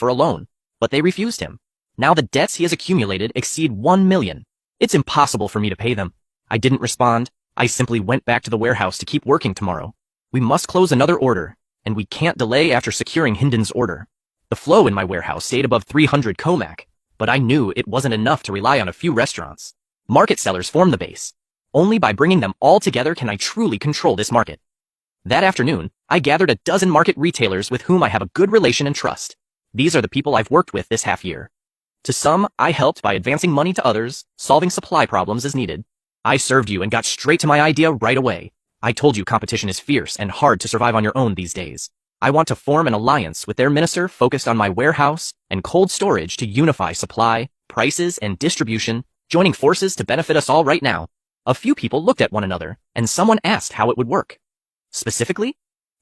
for a loan, but they refused him. Now the debts he has accumulated exceed 1 million. It's impossible for me to pay them. I didn't respond. I simply went back to the warehouse to keep working tomorrow. We must close another order, and we can't delay after securing Hinden's order. The flow in my warehouse stayed above 300 komac, but I knew it wasn't enough to rely on a few restaurants. Market sellers form the base. Only by bringing them all together can I truly control this market. That afternoon, I gathered a dozen market retailers with whom I have a good relation and trust. These are the people I've worked with this half year. To some, I helped by advancing money to others, solving supply problems as needed. I served you and got straight to my idea right away. I told you competition is fierce and hard to survive on your own these days. I want to form an alliance with their minister focused on my warehouse and cold storage to unify supply, prices, and distribution, joining forces to benefit us all right now. A few people looked at one another, and someone asked how it would work. Specifically,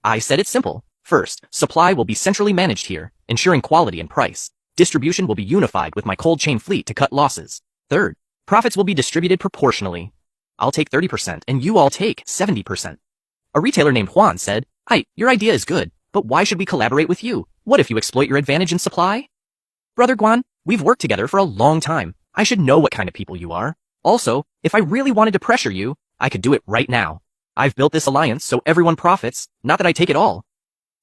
I said it's simple. First, supply will be centrally managed here, ensuring quality and price. Distribution will be unified with my cold chain fleet to cut losses. Third, profits will be distributed proportionally. I'll take 30% and you all take 70%. A retailer named Juan said, your idea is good, but why should we collaborate with you? What if you exploit your advantage in supply? Brother Guan, we've worked together for a long time. I should know what kind of people you are. Also, if I really wanted to pressure you, I could do it right now. I've built this alliance so everyone profits, not that I take it all.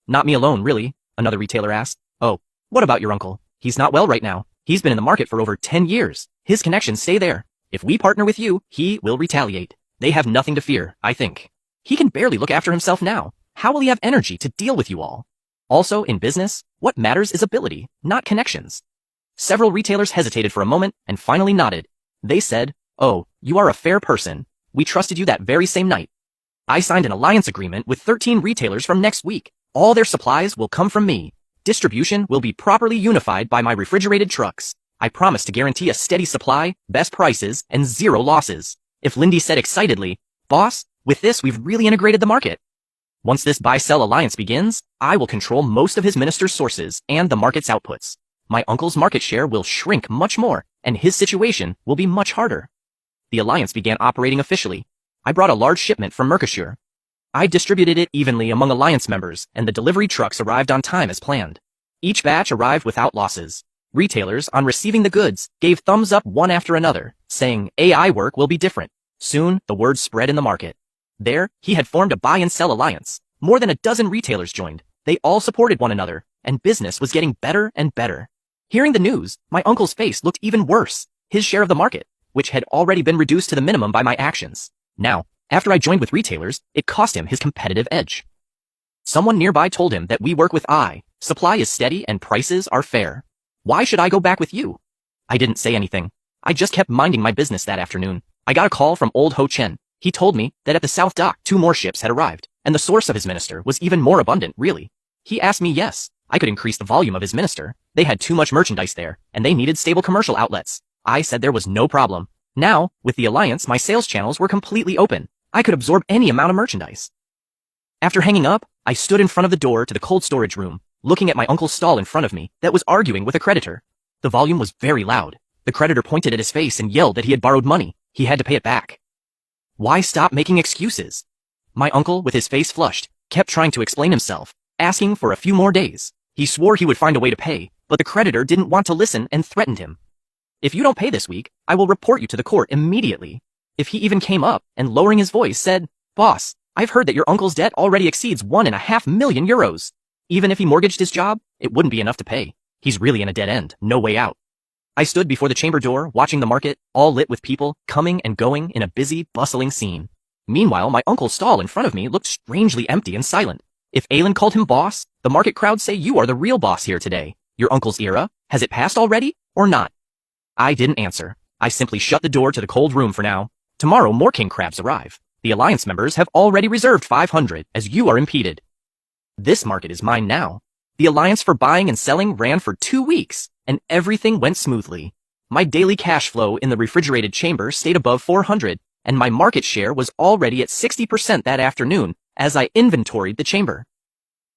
Not me alone, really, another retailer asked. Oh, what about your uncle? He's not well right now. He's been in the market for over 10 years. His connections stay there. If we partner with you, he will retaliate. They have nothing to fear, I think. He can barely look after himself now. How will he have energy to deal with you all? Also, in business, what matters is ability, not connections. Several retailers hesitated for a moment and finally nodded. They said, oh, you are a fair person. We trusted you that very same night. I signed an alliance agreement with 13 retailers from next week. All their supplies will come from me. Distribution will be properly unified by my refrigerated trucks. I promise to guarantee a steady supply, best prices, and zero losses. If Lindy said excitedly, boss, with this we've really integrated the market. Once this buy-sell alliance begins, I will control most of his minister's sources and the market's outputs. My uncle's market share will shrink much more, and his situation will be much harder. The alliance began operating officially. I brought a large shipment from Mercosur. I distributed it evenly among alliance members, and the delivery trucks arrived on time as planned. Each batch arrived without losses. Retailers, on receiving the goods, gave thumbs up one after another, saying AI work will be different. Soon, the word spread in the market. There, he had formed a buy and sell alliance. More than a dozen retailers joined. They all supported one another, and business was getting better and better. Hearing the news, my uncle's face looked even worse. His share of the market, which had already been reduced to the minimum by my actions. Now, after I joined with retailers, it cost him his competitive edge. Someone nearby told him that we work with supply is steady and prices are fair. Why should I go back with you? I didn't say anything. I just kept minding my business that afternoon. I got a call from old Ho Chen. He told me that at the South Dock 2 more ships had arrived, and the source of his minister was even more abundant, really. He asked me yes, I could increase the volume of his minister. They had too much merchandise there, and they needed stable commercial outlets. I said there was no problem. Now, with the alliance, my sales channels were completely open. I could absorb any amount of merchandise. After hanging up, I stood in front of the door to the cold storage room, looking at my uncle's stall in front of me that was arguing with a creditor. The volume was very loud. The creditor pointed at his face and yelled that he had borrowed money. He had to pay it back. Why stop making excuses? My uncle, with his face flushed, kept trying to explain himself, asking for a few more days. He swore he would find a way to pay, but the creditor didn't want to listen and threatened him. If you don't pay this week, I will report you to the court immediately. If he even came up and, lowering his voice, said, Boss, I've heard that your uncle's debt already exceeds 1.5 million euros. Even if he mortgaged his job, it wouldn't be enough to pay. He's really in a dead end, no way out. I stood before the chamber door, watching the market, all lit with people, coming and going in a busy, bustling scene. Meanwhile, my uncle's stall in front of me looked strangely empty and silent. If Aylin called him boss, the market crowd say you are the real boss here today. Your uncle's era, has it passed already, or not? I didn't answer. I simply shut the door to the cold room for now. Tomorrow more king crabs arrive. The alliance members have already reserved 500, as you are impeded. This market is mine now. The alliance for buying and selling ran for 2 weeks, and everything went smoothly. My daily cash flow in the refrigerated chamber stayed above 400, and my market share was already at 60% that afternoon as I inventoried the chamber.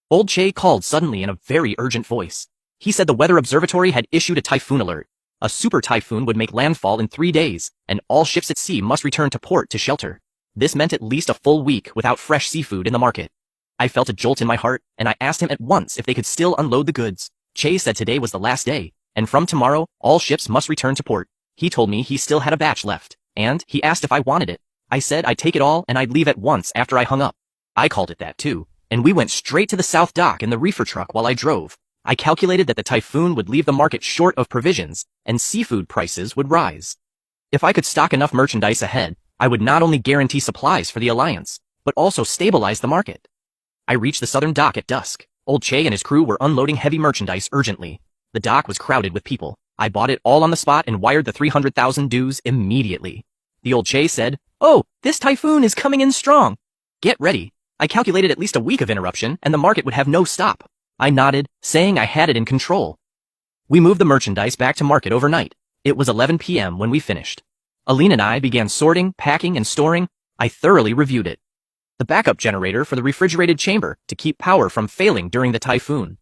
Old Che called suddenly in a very urgent voice. He said the weather observatory had issued a typhoon alert. A super typhoon would make landfall in 3 days, and all ships at sea must return to port to shelter. This meant at least a full week without fresh seafood in the market. I felt a jolt in my heart, and I asked him at once if they could still unload the goods. Che said today was the last day, and from tomorrow, all ships must return to port. He told me he still had a batch left, and he asked if I wanted it. I said I'd take it all and I'd leave at once after I hung up. I called it that too, and we went straight to the south dock in the reefer truck while I drove. I calculated that the typhoon would leave the market short of provisions, and seafood prices would rise. If I could stock enough merchandise ahead, I would not only guarantee supplies for the Alliance, but also stabilize the market. I reached the southern dock at dusk. Old Che and his crew were unloading heavy merchandise urgently. The dock was crowded with people. I bought it all on the spot and wired the 300,000 dues immediately. The old Che said, "Oh, this typhoon is coming in strong. Get ready." I calculated at least a week of interruption and the market would have no stop. I nodded, saying I had it in control. We moved the merchandise back to market overnight. It was 11 p.m. when we finished. Aline and I began sorting, packing, and storing. I thoroughly reviewed it. The backup generator for the refrigerated chamber to keep power from failing during the typhoon.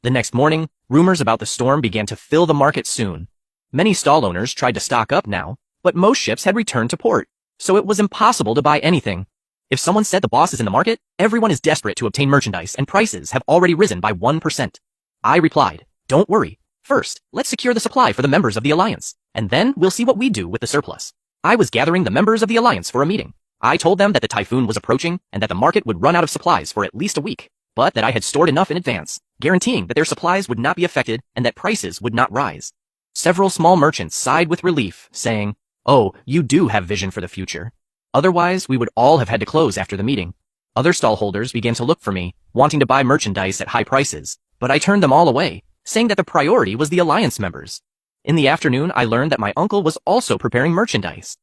The next morning, rumors about the storm began to fill the market soon. Many stall owners tried to stock up now, but most ships had returned to port, so it was impossible to buy anything. If someone said the boss is in the market, everyone is desperate to obtain merchandise and prices have already risen by 1%. I replied, "Don't worry. First, let's secure the supply for the members of the Alliance, and then we'll see what we do with the surplus." I was gathering the members of the Alliance for a meeting. I told them that the typhoon was approaching and that the market would run out of supplies for at least a week, but that I had stored enough in advance, guaranteeing that their supplies would not be affected and that prices would not rise. Several small merchants sighed with relief, saying, "Oh, you do have vision for the future. Otherwise, we would all have had to close after the meeting." Other stallholders began to look for me, wanting to buy merchandise at high prices, but I turned them all away, saying that the priority was the Alliance members. In the afternoon, I learned that my uncle was also preparing merchandise.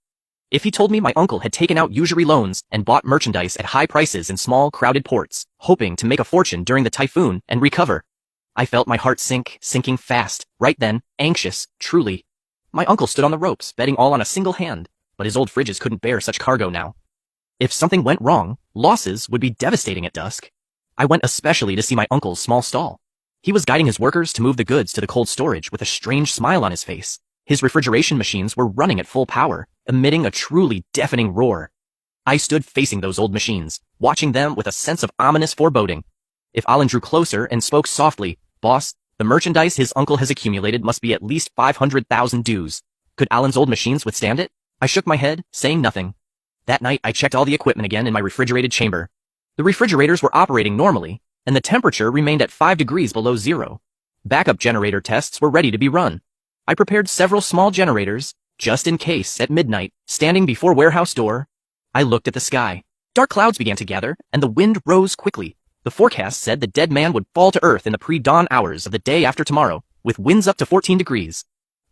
If he told me my uncle had taken out usury loans and bought merchandise at high prices in small, crowded ports, hoping to make a fortune during the typhoon and recover. I felt my heart sinking fast, right then, anxious, truly. My uncle stood on the ropes, betting all on a single hand, but his old fridges couldn't bear such cargo now. If something went wrong, losses would be devastating at dusk. I went especially to see my uncle's small stall. He was guiding his workers to move the goods to the cold storage with a strange smile on his face. His refrigeration machines were running at full power, emitting a truly deafening roar. I stood facing those old machines, watching them with a sense of ominous foreboding. If Alan drew closer and spoke softly, "Boss, the merchandise his uncle has accumulated must be at least 500,000 dues. Could Alan's old machines withstand it?" I shook my head, saying nothing. That night, I checked all the equipment again in my refrigerated chamber. The refrigerators were operating normally, and the temperature remained at 5 degrees below zero. Backup generator tests were ready to be run. I prepared several small generators, just in case, at midnight, standing before warehouse door. I looked at the sky. Dark clouds began to gather, and the wind rose quickly. The forecast said the dead man would fall to earth in the pre-dawn hours of the day after tomorrow, with winds up to 14 degrees.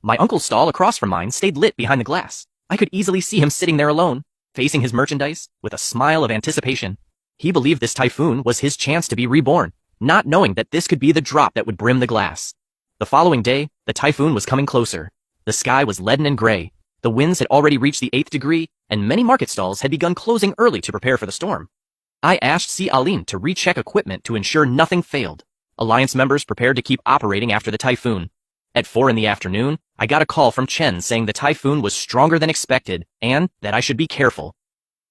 My uncle's stall across from mine stayed lit behind the glass. I could easily see him sitting there alone, facing his merchandise, with a smile of anticipation. He believed this typhoon was his chance to be reborn, not knowing that this could be the drop that would brim the glass. The following day, the typhoon was coming closer. The sky was leaden and gray. The winds had already reached the 8th degree, and many market stalls had begun closing early to prepare for the storm. I asked C. Aline to recheck equipment to ensure nothing failed. Alliance members prepared to keep operating after the typhoon. At 4 in the afternoon, I got a call from Chen saying the typhoon was stronger than expected and that I should be careful.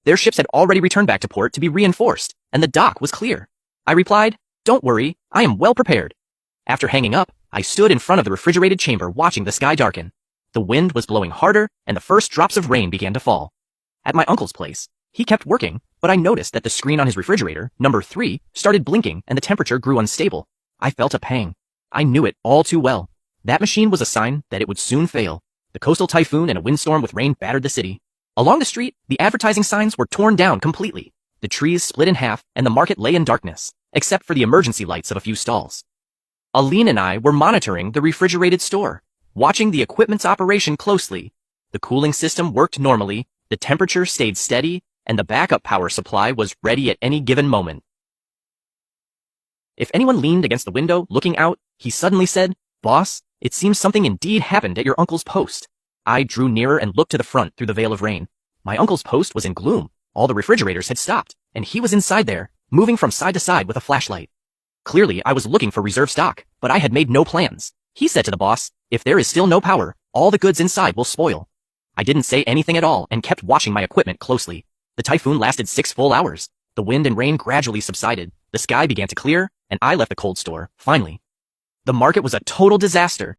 Their ships had already returned back to port to be reinforced, and the dock was clear. I replied, "Don't worry, I am well prepared." After hanging up, I stood in front of the refrigerated chamber watching the sky darken. The wind was blowing harder, and the first drops of rain began to fall. At my uncle's place, he kept working, but I noticed that the screen on his refrigerator, number 3, started blinking and the temperature grew unstable. I felt a pang. I knew it all too well. That machine was a sign that it would soon fail. The coastal typhoon and a windstorm with rain battered the city. Along the street, the advertising signs were torn down completely. The trees split in half, and the market lay in darkness, except for the emergency lights of a few stalls. Aline and I were monitoring the refrigerated store, watching the equipment's operation closely. The cooling system worked normally, the temperature stayed steady, and the backup power supply was ready at any given moment. If anyone leaned against the window, looking out, he suddenly said, "Boss, it seems something indeed happened at your uncle's post." I drew nearer and looked to the front through the veil of rain. My uncle's post was in gloom. All the refrigerators had stopped, and he was inside there, moving from side to side with a flashlight. Clearly, I was looking for reserve stock, but I had made no plans. He said to the boss, "If there is still no power, all the goods inside will spoil." I didn't say anything at all and kept watching my equipment closely. The typhoon lasted 6 full hours. The wind and rain gradually subsided. The sky began to clear, and I left the cold store, finally. The market was a total disaster.